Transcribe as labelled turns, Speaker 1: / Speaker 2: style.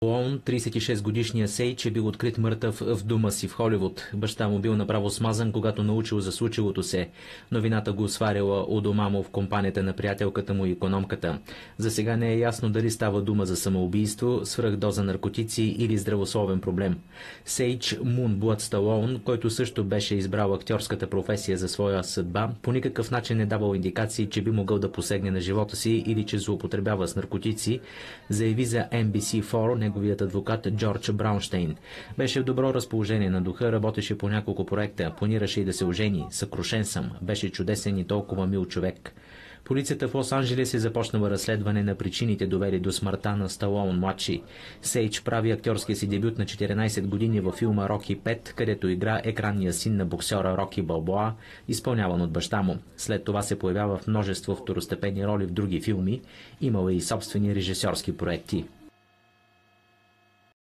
Speaker 1: Сталоун, 36-годишния Сейч, е бил открит мъртъв в дома си в Холивуд. Баща му бил направо смазан, когато научил за случилото се. Новината го сварила у дома му в компанията на приятелката му и икономката. За сега не е ясно дали става дума за самоубийство, свръхдоза наркотици или здравословен проблем. Сейч Мунблът Сталоун, който също беше избрал актьорската професия за своя съдба, по никакъв начин не давал индикации, че би могъл да посегне на живота си или че злоупотребява с наркотици, заяви за NBC4 неговият адвокат Джордж Браунштейн. Беше в добро разположение на духа, работеше по няколко проекта, планираше и да се ожени. Съкрушен съм, беше чудесен и толкова мил човек. Полицията в Лос-Анджелес е започнала разследване на причините, довели до смъртта на Сталоун младши. Сейч прави актьорския си дебют на 14 години във филма Роки 5, където игра екранния син на боксера Роки Балбоа, изпълняван от баща му. След това се появява в множество второстепенни роли в други филми, имала и собствени режисьорски проекти.